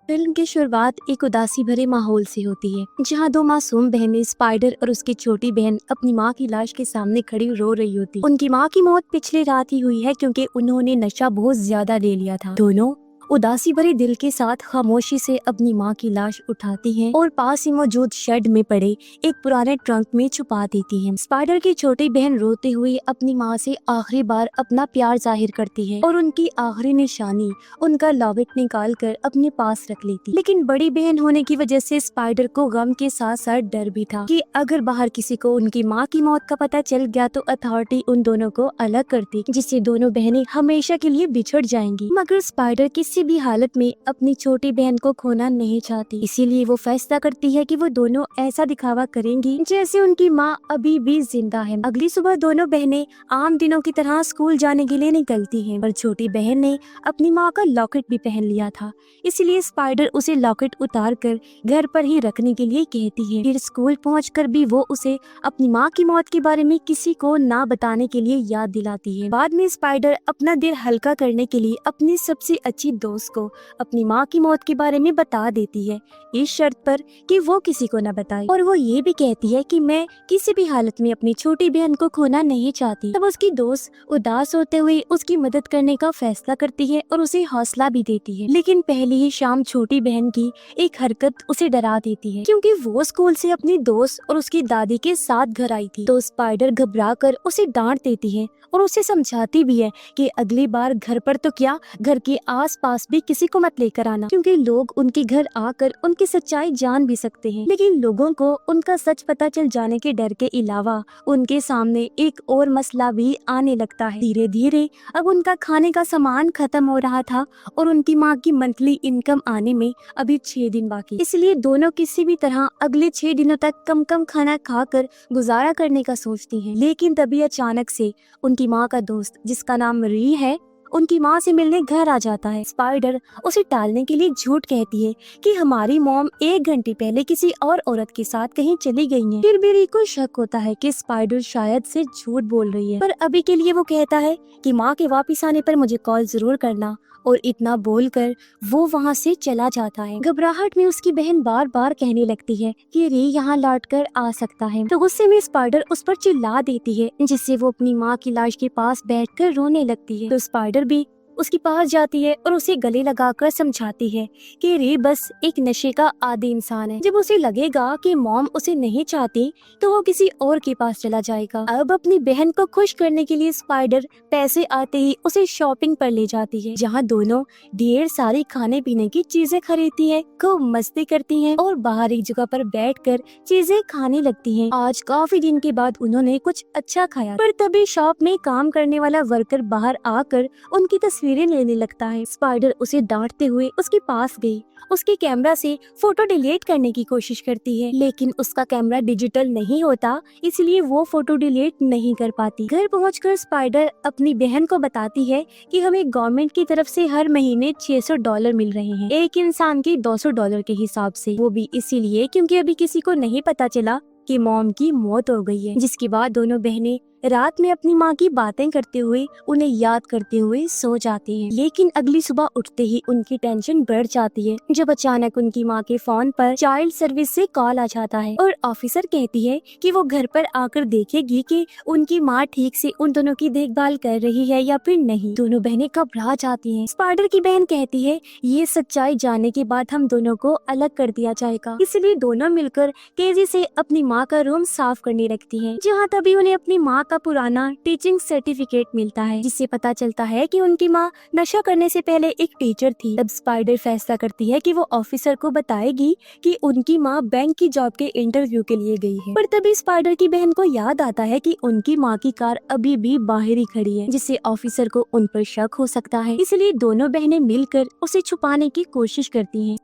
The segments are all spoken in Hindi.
फिल्म की शुरुआत एक उदासी भरे माहौल से होती है, जहां दो मासूम बहनें स्पाइडर और उसकी छोटी बहन अपनी मां की लाश के सामने खड़ी रो रही होती। उनकी मां की मौत पिछली रात ही हुई है क्योंकि उन्होंने नशा बहुत ज्यादा ले लिया था। दोनों उदासी भरे दिल के साथ खामोशी से अपनी मां की लाश उठाती हैं और पास ही मौजूद शेड में पड़े एक पुराने ट्रंक में छुपा देती हैं। स्पाइडर की छोटी बहन रोते हुए अपनी मां से आखिरी बार अपना प्यार जाहिर करती है और उनकी आखिरी निशानी उनका लॉकेट निकाल कर अपने पास रख लेती। लेकिन बड़ी बहन होने की वजह से स्पाइडर को गम के साथ साथ डर भी था कि अगर बाहर किसी को उनकी माँ की मौत का पता चल गया तो अथॉरिटी उन दोनों को अलग करती, जिससे दोनों बहनें हमेशा के लिए बिछड़ जाएंगी। मगर स्पाइडर किसी भी हालत में अपनी छोटी बहन को खोना नहीं चाहती, इसीलिए वो फैसला करती है कि वो दोनों ऐसा दिखावा करेंगी जैसे उनकी माँ अभी भी जिंदा है। अगली सुबह दोनों बहनें आम दिनों की तरह स्कूल जाने के लिए निकलती हैं, पर छोटी बहन ने अपनी माँ का लॉकेट भी पहन लिया था, इसलिए स्पाइडर उसे लॉकेट उतार कर घर पर ही रखने के लिए कहती है। फिर स्कूल पहुंचकर भी वो उसे अपनी माँ की मौत के बारे में किसी को ना बताने के लिए याद दिलाती है। बाद में स्पाइडर अपना दिल हल्का करने के लिए अपनी सबसे अच्छी दोस्त को अपनी माँ की मौत के बारे में बता देती है, इस शर्त पर कि वो किसी को न बताए। और वो ये भी कहती है कि मैं किसी भी हालत में अपनी छोटी बहन को खोना नहीं चाहती। तब उसकी दोस्त उदास होते हुए उसकी मदद करने का फैसला करती है और उसे हौसला भी देती है। लेकिन पहली ही शाम छोटी बहन की एक हरकत उसे डरा देती है, क्योंकि वो स्कूल से अपनी दोस्त और उसकी दादी के साथ घर आई थी। तो स्पाइडर घबरा कर उसे डांट देती है और उसे समझाती भी है कि अगली बार घर पर तो क्या, घर के आसपास भी किसी को मत लेकर आना, क्योंकि लोग उनके घर आकर उनकी सच्चाई जान भी सकते हैं। लेकिन लोगों को उनका सच पता चल जाने के डर के अलावा उनके सामने एक और मसला भी आने लगता है। धीरे धीरे अब उनका खाने का सामान खत्म हो रहा था और उनकी माँ की मंथली इनकम आने में अभी 6 दिन बाकी, इसलिए दोनों किसी भी तरह अगले 6 दिनों तक कम कम खाना खाकर गुजारा करने का सोचती हैं। लेकिन तभी अचानक से उनकी माँ का दोस्त, जिसका नाम री है, उनकी माँ से मिलने घर आ जाता है। स्पाइडर उसे टालने के लिए झूठ कहती है कि हमारी मॉम 1 घंटे पहले किसी और औरत के साथ कहीं चली गई है। फिर भी री को शक होता है कि स्पाइडर शायद से झूठ बोल रही है, पर अभी के लिए वो कहता है कि माँ के वापिस आने पर मुझे कॉल जरूर करना, और इतना बोलकर वो वहाँ से चला जाता है। घबराहट में उसकी बहन बार बार कहने लगती है कि री यहाँ लौट कर आ सकता है, तो गुस्से में स्पाइडर उस पर चिल्ला देती है, जिससे वो अपनी माँ की लाश के पास बैठकर रोने लगती है। तो स्पाइडर भी उसके पास जाती है और उसे गले लगाकर समझाती है कि रे बस एक नशे का आदी इंसान है। जब उसे लगेगा कि मॉम उसे नहीं चाहती तो वो किसी और के पास चला जाएगा। अब अपनी बहन को खुश करने के लिए स्पाइडर पैसे आते ही उसे शॉपिंग पर ले जाती है, जहाँ दोनों ढेर सारी खाने पीने की चीजें खरीदती है, खूब मस्ती करती है और बाहर एक जगह पर बैठकर चीजें खाने लगती है। आज काफी दिन के बाद उन्होंने कुछ अच्छा खाया, पर तभी शॉप में काम करने वाला वर्कर बाहर आकर उनकी तस्वीरें लेने लगता है। स्पाइडर उसे डांटते हुए उसके पास गई, उसके कैमरा से फोटो डिलीट करने की कोशिश करती है, लेकिन उसका कैमरा डिजिटल नहीं होता, इसलिए वो फोटो डिलीट नहीं कर पाती। घर पहुंचकर स्पाइडर अपनी बहन को बताती है कि हमें गवर्नमेंट की तरफ से हर महीने $600 मिल रहे हैं, एक इंसान के $200 के हिसाब से, वो भी इसीलिए क्योंकि अभी किसी को नहीं पता चला कि मॉम की मौत हो गई है। जिसके बाद दोनों बहनें रात में अपनी माँ की बातें करते हुए उन्हें याद करते हुए सो जाती हैं। लेकिन अगली सुबह उठते ही उनकी टेंशन बढ़ जाती है, जब अचानक उनकी माँ के फोन पर चाइल्ड सर्विस से कॉल आ जाता है और ऑफिसर कहती है कि वो घर पर आकर देखेगी कि उनकी माँ ठीक से उन दोनों की देखभाल कर रही है या फिर नहीं। दोनों बहनें घबरा जाती हैं। स्पाइडर की बहन कहती है ये सच्चाई जानने के बाद हम दोनों को अलग कर दिया जाएगा, इसलिए दोनों मिलकर तेजी से अपनी माँ का रूम साफ करने लगती हैं, जहाँ तभी उन्हें अपनी माँ का पुराना टीचिंग सर्टिफिकेट मिलता है, जिससे पता चलता है कि उनकी माँ नशा करने से पहले एक टीचर थी। तब स्पाइडर फैसला करती है कि वो ऑफिसर को बताएगी कि उनकी माँ बैंक की जॉब के इंटरव्यू के लिए गई है। पर तभी स्पाइडर की बहन को याद आता है कि उनकी माँ की कार अभी भी बाहर ही खड़ी है, जिससे ऑफिसर को उन पर शक हो सकता है, इसलिए दोनों बहनें मिलकर उसे छुपाने की कोशिश करती हैं।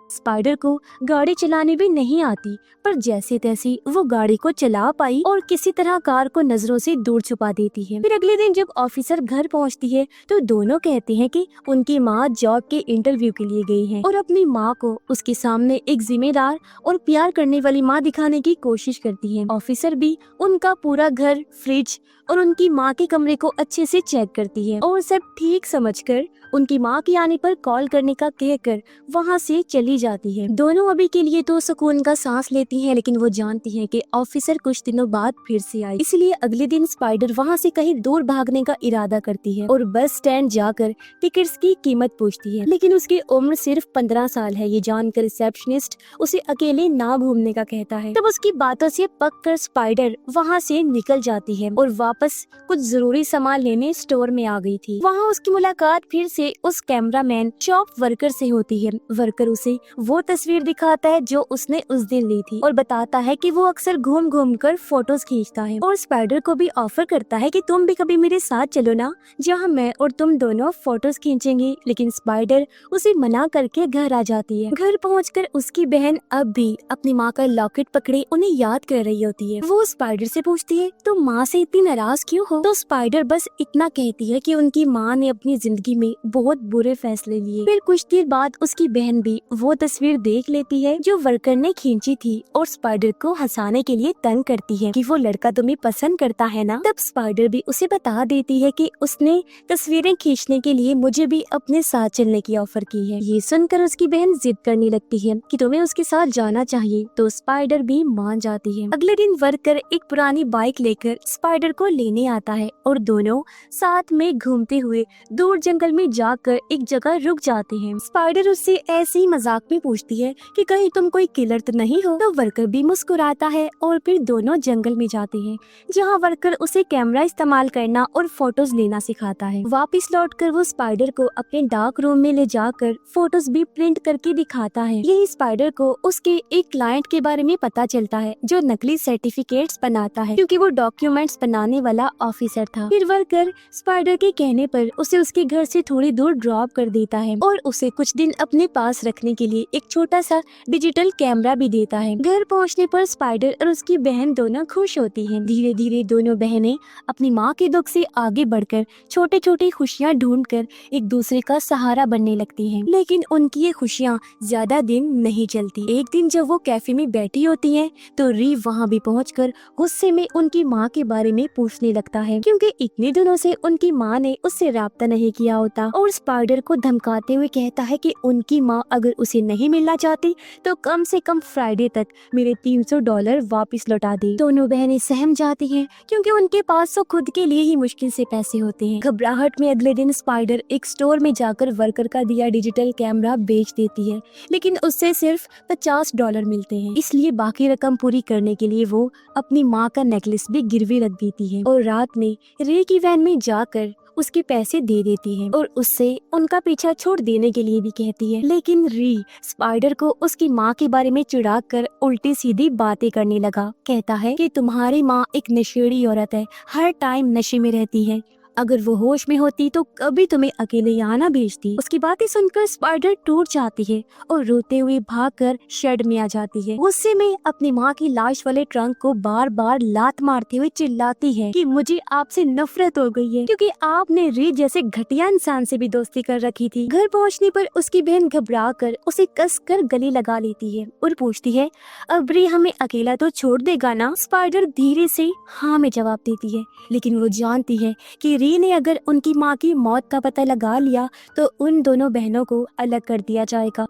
स्पाइडर को गाड़ी चलानी भी नहीं आती, पर जैसे तैसे वो गाड़ी को चला पाई और किसी तरह कार को नजरों से दूर छुपा देती है। फिर अगले दिन जब ऑफिसर घर पहुंचती है तो दोनों कहते हैं कि उनकी माँ जॉब के इंटरव्यू के लिए गई है, और अपनी माँ को उसके सामने एक जिम्मेदार और प्यार करने वाली माँ दिखाने की कोशिश करती है। ऑफिसर भी उनका पूरा घर, फ्रिज और उनकी माँ के कमरे को अच्छे से चेक करती है और सब ठीक समझकर उनकी माँ के आने पर कॉल करने का कहकर वहाँ से चली जाती है। दोनों अभी के लिए तो सुकून का सांस लेती हैं, लेकिन वो जानती हैं कि ऑफिसर कुछ दिनों बाद फिर से आए, इसलिए अगले दिन स्पाइडर वहाँ से कहीं दूर भागने का इरादा करती है और बस स्टैंड जाकर टिकट्स की कीमत पूछती है। लेकिन उसकी उम्र सिर्फ 15 साल है। ये जानकर रिसेप्शनिस्ट उसे अकेले ना घूमने का कहता है। तब उसकी बातों से पक कर स्पाइडर वहाँ से निकल जाती है और वापस कुछ जरूरी सामान लेने स्टोर में आ गई थी। वहाँ उसकी मुलाकात फिर से उस कैमरामैन शॉप वर्कर से होती है। वर्कर उसे वो तस्वीर दिखाता है जो उसने उस दिन ली थी और बताता है कि वो अक्सर घूम घूम कर फोटोज खींचता है और स्पाइडर को भी ऑफर करता है कि तुम भी कभी मेरे साथ चलो ना, जहाँ मैं और तुम दोनों फोटोज खींचेंगे। लेकिन स्पाइडर उसे मना करके घर आ जाती है। घर पहुंचकर उसकी बहन अब भी अपनी माँ का लॉकेट पकड़े उन्हें याद कर रही होती है। वो स्पाइडर से पूछती है तुम माँ से इतनी नाराज क्यों हो? तो स्पाइडर बस इतना कहती है कि उनकी माँ ने अपनी जिंदगी में बहुत बुरे फैसले लिए। फिर कुछ देर बाद उसकी बहन भी वो तस्वीर देख लेती है जो वर्कर ने खींची थी और स्पाइडर को हंसाने के लिए तंग करती है कि वो लड़का तुम्हें पसंद करता है ना। तब स्पाइडर भी उसे बता देती है कि उसने तस्वीरें खींचने के लिए मुझे भी अपने साथ चलने की ऑफर की है। ये सुनकर उसकी बहन जिद करने लगती है कि तुम्हें उसके साथ जाना चाहिए, तो स्पाइडर भी मान जाती है। अगले दिन वर्कर एक पुरानी बाइक लेकर स्पाइडर को लेने आता है और दोनों साथ में घूमते हुए दूर जंगल में जाकर एक जगह रुक जाते हैं। स्पाइडर उससे ऐसे ही मजाक में पूछती है कि कहीं तुम कोई किलर तो नहीं हो? तो वर्कर भी मुस्कुराता है और फिर दोनों जंगल में जाते हैं, जहाँ वर्कर उसे कैमरा इस्तेमाल करना और फोटोज लेना सिखाता है। वापस लौटकर वो स्पाइडर को अपने डार्क रूम में ले जाकर फोटोज भी प्रिंट करके दिखाता है। यही स्पाइडर को उसके एक क्लाइंट के बारे में पता चलता है जो नकली सर्टिफिकेट्स बनाता है, क्योंकि वो डॉक्यूमेंट्स बनाने वाला ऑफिसर था। फिर वर्कर स्पाइडर के कहने पर उसे उसके घर से थोड़ी दूर ड्रॉप कर देता है और उसे कुछ दिन अपने पास रखने के लिए एक छोटा सा डिजिटल कैमरा भी देता है। घर पहुंचने पर स्पाइडर और उसकी बहन दोनों खुश होती हैं। धीरे धीरे दोनों बहनें अपनी माँ के दुख से आगे बढ़कर छोटे छोटे खुशियाँ ढूंढकर एक दूसरे का सहारा बनने लगती हैं। लेकिन उनकी ये खुशियाँ ज्यादा दिन नहीं चलती। एक दिन जब वो कैफे में बैठी होती हैं, तो री वहाँ भी पहुंचकर गुस्से में उनकी माँ के बारे में पूछने लगता है, क्योंकि इतने दिनों से उनकी माँ ने उससे राब्ता नहीं किया होता, और स्पाइडर को धमकाते हुए कहता है कि उनकी माँ अगर उसे नहीं मिलना चाहती तो कम से कम फ्राइडे तक मेरे $300 वापस लौटा दे। दोनों बहनें सहम जाती हैं, क्योंकि उनके पास तो खुद के लिए ही मुश्किल से पैसे होते हैं। घबराहट में अगले दिन स्पाइडर एक स्टोर में जाकर वर्कर का दिया डिजिटल कैमरा बेच देती है, लेकिन उससे सिर्फ $50 मिलते हैं। इसलिए बाकी रकम पूरी करने के लिए वो अपनी माँ का नेकलेस भी गिरवी रख देती है और रात में रे की वैन में जाकर उसके पैसे दे देती है और उससे उनका पीछा छोड़ देने के लिए भी कहती है। लेकिन री स्पाइडर को उसकी माँ के बारे में चिढ़ा कर उल्टी सीधी बातें करने लगा। कहता है कि तुम्हारी माँ एक नशेड़ी औरत है, हर टाइम नशे में रहती है, अगर वो होश में होती तो कभी तुम्हें अकेले यहाँ ना भेजती। उसकी बातें सुनकर स्पाइडर टूट जाती है और रोते हुए भागकर शेड में आ जाती है। गुस्से में अपनी माँ की लाश वाले ट्रंक को बार बार लात मारते हुए चिल्लाती है कि मुझे आपसे नफरत हो गई है, क्योंकि आपने री जैसे घटिया इंसान से भी दोस्ती कर रखी थी। घर पहुँचने पर उसकी बहन घबरा कर उसे कस कर गले लगा लेती है और पूछती है अब री हमें अकेला तो छोड़ देगा ना? स्पाइडर धीरे से हाँ में जवाब देती है, लेकिन वो जानती है कि री ने अगर उनकी माँ की मौत का पता लगा लिया तो उन दोनों बहनों को अलग कर दिया जाएगा।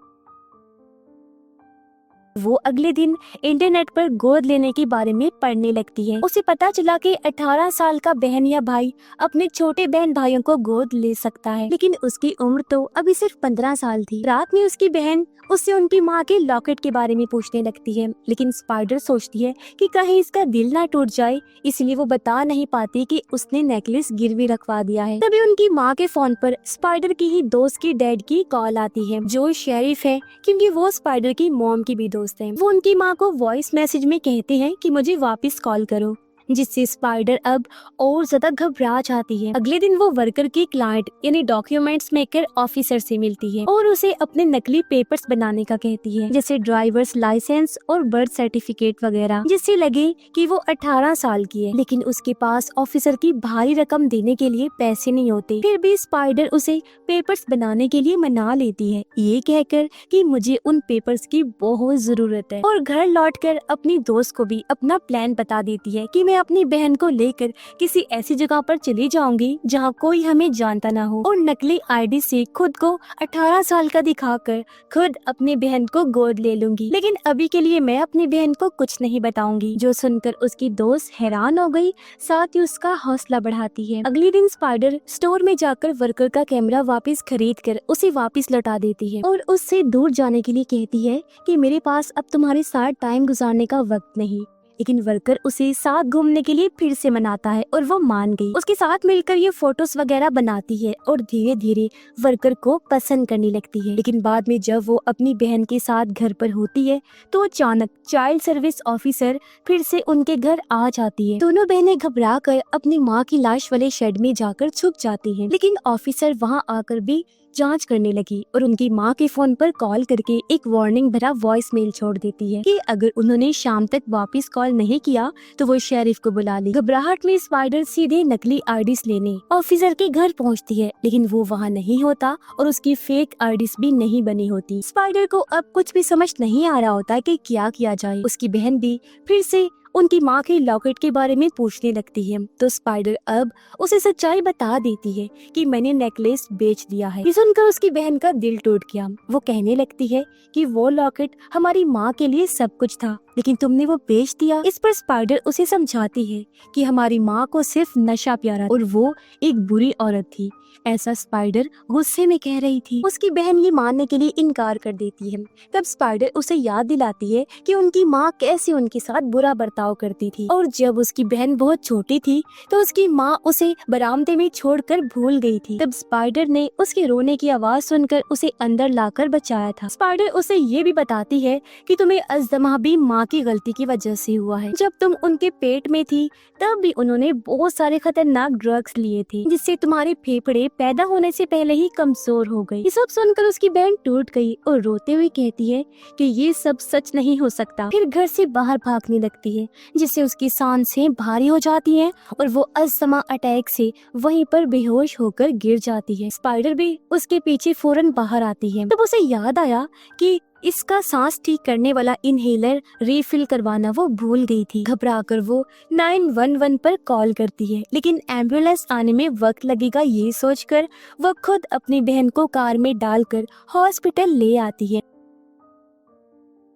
वो अगले दिन इंटरनेट पर गोद लेने के बारे में पढ़ने लगती है। उसे पता चला कि 18 साल का बहन या भाई अपने छोटे बहन भाइयों को गोद ले सकता है, लेकिन उसकी उम्र तो अभी सिर्फ 15 साल थी। रात में उसकी बहन उससे उनकी माँ के लॉकेट के बारे में पूछने लगती है, लेकिन स्पाइडर सोचती है कि कहीं इसका दिल ना टूट जाए, इसलिए वो बता नहीं पाती कि उसने नेकलेस गिरवी रखवा दिया है। तभी उनकी माँ के फोन पर स्पाइडर की ही दोस्त की डैड की कॉल आती है, जो शेरिफ है, क्योंकि वो स्पाइडर की मॉम की भी दोस्त है। वो उनकी माँ को वॉइस मैसेज में कहते हैं कि मुझे वापस कॉल करो, जिससे स्पाइडर अब और ज्यादा घबरा जाती है। अगले दिन वो वर्कर की क्लाइंट यानी डॉक्यूमेंट्स मेकर ऑफिसर से मिलती है और उसे अपने नकली पेपर्स बनाने का कहती है, जैसे ड्राइवर्स लाइसेंस और बर्थ सर्टिफिकेट वगैरह, जिससे लगे कि वो 18 साल की है। लेकिन उसके पास ऑफिसर की भारी रकम देने के लिए पैसे नहीं होते। फिर भी स्पाइडर उसे पेपर्स बनाने के लिए मना लेती है, ये कहकर कि मुझे उन पेपर्स की बहुत जरूरत है, और घर लौटकर अपनी दोस्त को भी अपना प्लान बता देती है कि मैं अपनी बहन को लेकर किसी ऐसी जगह पर चली जाऊंगी जहाँ कोई हमें जानता ना हो, और नकली आईडी से खुद को 18 साल का दिखाकर खुद अपनी बहन को गोद ले लूंगी। लेकिन अभी के लिए मैं अपनी बहन को कुछ नहीं बताऊंगी। जो सुनकर उसकी दोस्त हैरान हो गई, साथ ही उसका हौसला बढ़ाती है। अगले दिन स्पाइडर स्टोर में जाकर वर्कर का कैमरा वापस खरीद कर उसे वापस लौटा देती है और उससे दूर जाने के लिए कहती है कि मेरे पास अब तुम्हारे साथ टाइम गुजारने का वक्त नहीं। लेकिन वर्कर उसे साथ घूमने के लिए फिर से मनाता है और वो मान गई। उसके साथ मिलकर ये फोटोज वगैरह बनाती है और धीरे धीरे वर्कर को पसंद करने लगती है। लेकिन बाद में जब वो अपनी बहन के साथ घर पर होती है तो अचानक चाइल्ड सर्विस ऑफिसर फिर से उनके घर आ जाती है। दोनों बहनें घबरा कर अपनी माँ की लाश वाले शेड में जाकर छुप जाती हैं। लेकिन ऑफिसर वहाँ आकर भी जांच करने लगी और उनकी माँ के फोन पर कॉल करके एक वार्निंग भरा वॉइस मेल छोड़ देती है कि अगर उन्होंने शाम तक वापस कॉल नहीं किया तो वो शेरिफ को बुला ले। घबराहट में स्पाइडर सीधे नकली आईडीज लेने ऑफिसर के घर पहुंचती है, लेकिन वो वहाँ नहीं होता और उसकी फेक आईडीज भी नहीं बनी होती। स्पाइडर को अब कुछ भी समझ नहीं आ रहा होता कि क्या किया जाए। उसकी बहन भी फिर से उनकी माँ के लॉकेट के बारे में पूछने लगती है तो स्पाइडर अब उसे सच्चाई बता देती है कि मैंने नेकलेस बेच दिया है। ये सुनकर उसकी बहन का दिल टूट गया। वो कहने लगती है कि वो लॉकेट हमारी माँ के लिए सब कुछ था, लेकिन तुमने वो बेच दिया। इस पर स्पाइडर उसे समझाती है कि हमारी माँ को सिर्फ नशा प्यारा और वो एक बुरी औरत थी। ऐसा स्पाइडर गुस्से में कह रही थी। उसकी बहन ये मानने के लिए इनकार कर देती है। तब स्पाइडर उसे याद दिलाती है कि उनकी माँ कैसे उनके साथ बुरा बर्ताव करती थी और जब उसकी बहन बहुत छोटी थी तो उसकी माँ उसे बरामदे में छोड़कर भूल गई थी। तब स्पाइडर ने उसके रोने की आवाज सुनकर उसे अंदर लाकर बचाया था। स्पाइडर उसे ये भी बताती है कि तुम्हें अज़दमा भी माँ की गलती की वजह से हुआ है। जब तुम उनके पेट में थी तब भी उन्होंने बहुत सारे खतरनाक ड्रग्स लिए थे जिससे तुम्हारे फेफड़े पैदा होने से पहले ही कमजोर हो गए। ये सब सुनकर उसकी बहन टूट गई और रोते हुए कहती है कि ये सब सच नहीं हो सकता। फिर घर से बाहर भागने लगती है जिससे उसकी सांसें भारी हो जाती हैं और वो अस्थमा अटैक से वहीं पर बेहोश होकर गिर जाती है। स्पाइडर भी उसके पीछे फौरन बाहर आती है। तब उसे याद आया कि इसका सांस ठीक करने वाला इनहेलर रिफिल करवाना वो भूल गई थी। घबराकर वो 911 पर कॉल करती है, लेकिन एम्बुलेंस आने में वक्त लगेगा ये सोचकर वो खुद अपनी बहन को कार में डालकर हॉस्पिटल ले आती है।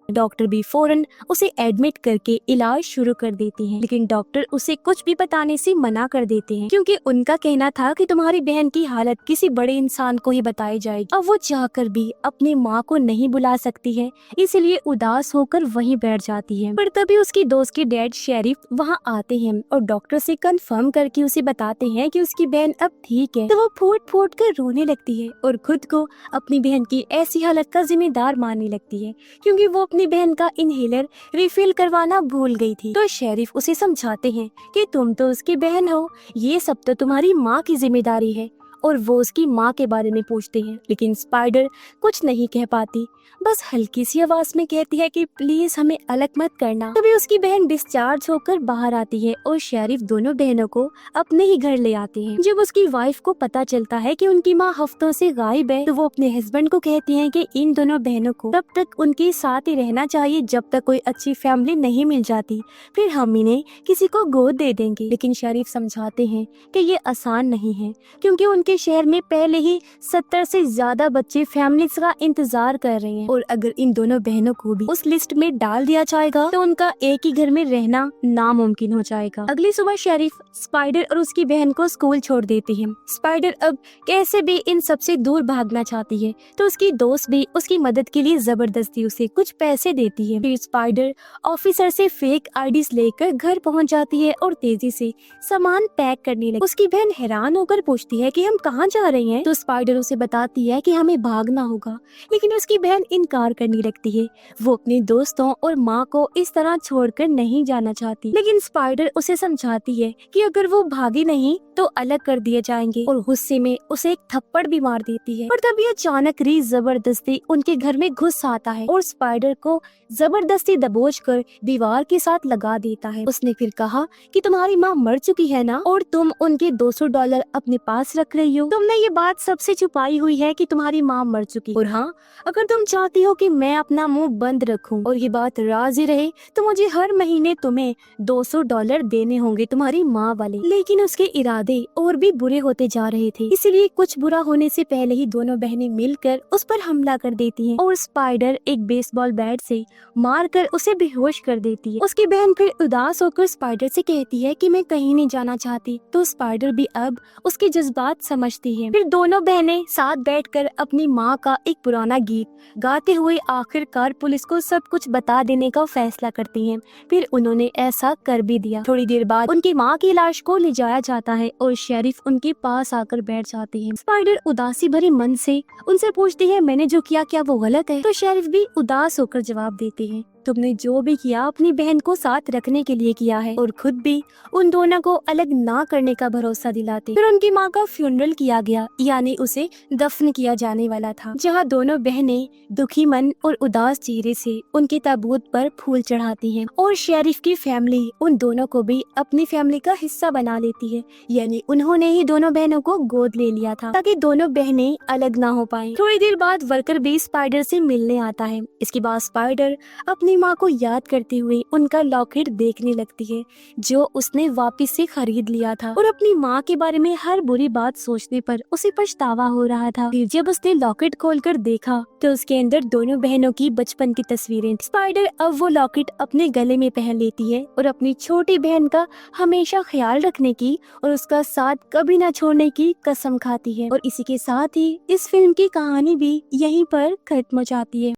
डॉक्टर भी फौरन उसे एडमिट करके इलाज शुरू कर देते हैं, लेकिन डॉक्टर उसे कुछ भी बताने से मना कर देते हैं क्योंकि उनका कहना था कि तुम्हारी बहन की हालत किसी बड़े इंसान को ही बताई जाएगी। अब वो चाहकर भी अपनी माँ को नहीं बुला सकती है, इसलिए उदास होकर वहीं बैठ जाती है। पर तभी उसकी दोस्त के डैड शेरिफ वहाँ आते हैं और डॉक्टर से कंफर्म करके उसे बताते हैं कि उसकी बहन अब ठीक है। तो वो फूट फूट कर रोने लगती है और खुद को अपनी बहन की ऐसी हालत का जिम्मेदार मानने लगती है क्योंकि वो अपनी बहन का इनहेलर रिफिल करवाना भूल गई थी। तो शेरिफ उसे समझाते हैं कि तुम तो उसकी बहन हो, ये सब तो तुम्हारी माँ की जिम्मेदारी है, और वो उसकी माँ के बारे में पूछते हैं। लेकिन स्पाइडर कुछ नहीं कह पाती, बस हल्की सी आवाज में कहती है कि प्लीज हमें अलग मत करना। तभी उसकी बहन डिस्चार्ज होकर बाहर आती है और शेरिफ दोनों बहनों को अपने ही घर ले आते हैं। जब उसकी वाइफ को पता चलता है कि उनकी माँ हफ्तों से गायब है तो वो अपने हस्बैंड को कहती है कि इन दोनों बहनों को तब तक उनके साथ ही रहना चाहिए जब तक कोई अच्छी फैमिली नहीं मिल जाती, फिर हम इन्हें किसी को गोद दे देंगे। लेकिन शेरिफ समझाते हैं कि ये आसान नहीं है क्योंकि उनके शहर में पहले ही 70 से ज्यादा बच्चे फैमिलीज का इंतजार कर रहे हैं और अगर इन दोनों बहनों को भी उस लिस्ट में डाल दिया जाएगा तो उनका एक ही घर में रहना नामुमकिन हो जाएगा। अगली सुबह शेरिफ स्पाइडर और उसकी बहन को स्कूल छोड़ देती है। स्पाइडर अब कैसे भी इन सबसे दूर भागना चाहती है तो उसकी दोस्त भी उसकी मदद के लिए जबरदस्ती उसे कुछ पैसे देती है। फिर स्पाइडर ऑफिसर से फेक आईडीज लेकर घर पहुंच जाती है और तेजी से सामान पैक करने लगी। उसकी बहन हैरान होकर पूछती है कि हम कहाँ जा रहे हैं, तो स्पाइडर उसे बताती है कि हमें भागना होगा, लेकिन उसकी बहन इनकार करने लगती है। वो अपने दोस्तों और माँ को इस तरह छोड़कर नहीं जाना चाहती, लेकिन स्पाइडर उसे समझाती है कि अगर वो भागी नहीं तो अलग कर दिए जाएंगे और गुस्से में उसे एक थप्पड़ भी मार देती है। पर तभी अचानक रीस जबरदस्ती उनके घर में घुस आता है और स्पाइडर को जबरदस्ती दबोचकर दीवार के साथ लगा देता है। उसने फिर कहा कि तुम्हारी माँ मर चुकी है ना और तुम उनके $200 अपने पास रख रही रही हो? तुमने ये बात सबसे छुपाई हुई है कि तुम्हारी माँ मर चुकी। और हाँ, अगर तुम चाहती हो कि मैं अपना मुंह बंद रखूं और ये बात राजी रहे तो मुझे हर महीने तुम्हें $200 देने होंगे, तुम्हारी माँ वाले। लेकिन उसके इरादे और भी बुरे होते जा रहे थे, इसलिए कुछ बुरा होने से पहले ही दोनों बहनें मिलकर उस पर हमला कर देती हैं और स्पाइडर एक बेसबॉल बैट से मारकर उसे बेहोश कर देती है। उसकी बहन फिर उदास होकर स्पाइडर से कहती है कि मैं कहीं नहीं जाना चाहती, तो स्पाइडर भी अब उसके जज्बात समझती है। फिर दोनों बहनें साथ बैठकर अपनी माँ का एक पुराना गीत गाते हुए आखिरकार पुलिस को सब कुछ बता देने का फैसला करती हैं। फिर उन्होंने ऐसा कर भी दिया। थोड़ी देर बाद उनकी माँ की लाश को ले जाया जाता है और शेरिफ उनके पास आकर बैठ जाती है। स्पाइडर उदासी भरे मन से उनसे पूछती है, मैंने जो किया क्या वो गलत है? तो शेरिफ भी उदास होकर जवाब देते हैं, तुमने जो भी किया अपनी बहन को साथ रखने के लिए किया है और खुद भी उन दोनों को अलग ना करने का भरोसा दिलाते। फिर उनकी माँ का फ्यूनरल किया गया, यानी उसे दफन किया जाने वाला था, जहाँ दोनों बहनें दुखी मन और उदास चेहरे से उनके ताबूत पर फूल चढ़ाती हैं और शेरिफ की फैमिली उन दोनों को भी अपनी फैमिली का हिस्सा बना लेती है, यानी उन्होंने ही दोनों बहनों को गोद ले लिया था ताकि दोनों बहनें अलग ना हो पाएं। थोड़ी देर बाद वर्कर भी स्पाइडर से मिलने आता है। इसके बाद स्पाइडर अपनी माँ को याद करते हुए उनका लॉकेट देखने लगती है जो उसने वापस से खरीद लिया था और अपनी माँ के बारे में हर बुरी बात सोचने पर उसे पछतावा हो रहा था। फिर जब उसने लॉकेट खोलकर देखा तो उसके अंदर दोनों बहनों की बचपन की तस्वीरें। स्पाइडर अब वो लॉकेट अपने गले में पहन लेती है और अपनी छोटी बहन का हमेशा ख्याल रखने की और उसका साथ कभी न छोड़ने की कसम खाती है। और इसी के साथ ही इस फिल्म की कहानी भी यहीं पर खत्म हो जाती है।